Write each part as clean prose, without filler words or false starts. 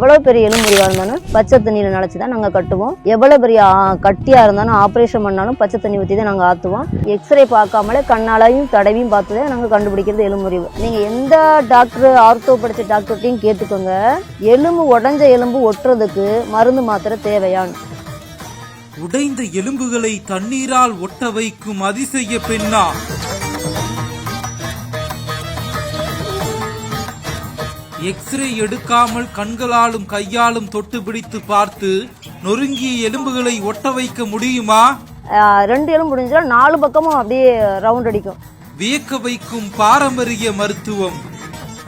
எவ்வளவு பெரிய எலும்புரிவா இருந்தாலும் பச்சை தண்ணியில நினைச்சுதான் நாங்க கட்டுவோம். எவ்வளவு பெரிய கட்டியா இருந்தாலும் ஆபரேஷன் பண்ணாலும் பச்சை தண்ணி ஊற்றி தான் நாங்க ஆத்துவோம். எக்ஸ்ரே பார்க்காமலே கண்ணாலையும் தடவையும் பார்த்துதான் நாங்க கண்டுபிடிக்கிறது எலும்புரிவு. நீங்க எந்த டாக்டர் ஆர்த்தோ படிச்ச டாக்டர்ட்டையும் கேட்டுக்கோங்க, எலும்பு உடைஞ்ச எலும்பு ஒட்டுறதுக்கு மருந்து மாத்திரை தேவையான்னு. உடைந்த எலும்புகளை தண்ணீரால் ஒட்ட வைக்கும் அதிசய பெண்ணா? எக்ஸ்ரே எடுக்காமல் கண்களாலும் கையாலும் தொட்டு பிடித்து பார்த்து நொறுங்கிய எலும்புகளை ஒட்ட வைக்க முடியுமா? 2 எலும்பு முடிஞ்சா 4 பக்கமும் அப்படியே ரவுண்ட் அடிக்கும். வியக்க வைக்கும் பாரம்பரிய மருத்துவம்.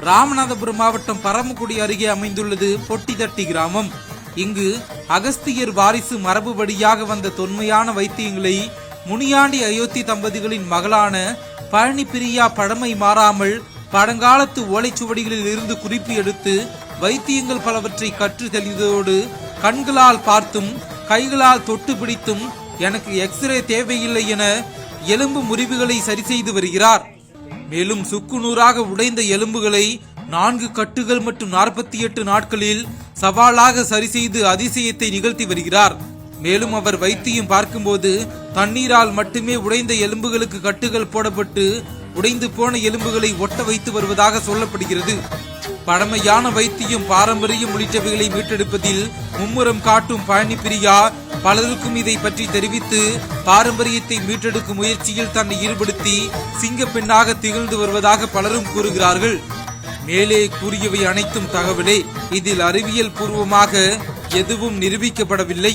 ராமநாதபுரம் மாவட்டம் பரமக்குடி அருகே அமைந்துள்ளது பொட்டிதட்டி கிராமம். இங்கு அகஸ்தியர் வாரிசு மரபு வழியாக வந்த தொன்மையான வைத்தியங்களை முனியாண்டி அயோத்தி தம்பதிகளின் மகளான பழனி பிரியா பழமை மாறாமல் பழங்காலத்து ஓலைச்சுவடிகளில் இருந்து குறிப்பு எடுத்து வைத்தியங்கள் பலவற்றை கற்று தெளிந்ததோடு கண்களால் பார்த்தும் கைகளால் தொட்டு பிடித்தும் எனக்கு எக்ஸ்ரே தேவையில்லை என எலும்பு முறிவுகளை சரி செய்து வருகிறார். மேலும் சுக்குநூறாக உடைந்த எலும்புகளை 4 கட்டுகள் மற்றும் 48 நாட்களில் சவாலாக சரி செய்து அதிசயத்தை நிகழ்த்தி வருகிறார். மேலும் அவர் வைத்தியம் பார்க்கும்போது தண்ணீரால் மட்டுமே உடைந்த எலும்புகளுக்கு கட்டுகள் போடப்பட்டு உடைந்து போன எலும்புகளை ஒட்ட வைத்து வருவதாக சொல்லப்படுகிறது. பழமையான வைத்தியம், பாரம்பரியம் உள்ளிட்டவைகளை மீட்டெடுப்பதில் மும்முரம் காட்டும் பழனி பிரியா பலருக்கும் இதை பற்றி தெரிவித்து பாரம்பரியத்தை மீட்டெடுக்கும் முயற்சியில் தன்னை ஈடுபடுத்தி சிங்க பெண்ணாக திகழ்ந்து வருவதாக பலரும் கூறுகிறார்கள். மேலே கூறியவை அனைத்தும் தகவலே. இதில் அறிவியல் பூர்வமாக எதுவும் நிரூபிக்கப்படவில்லை.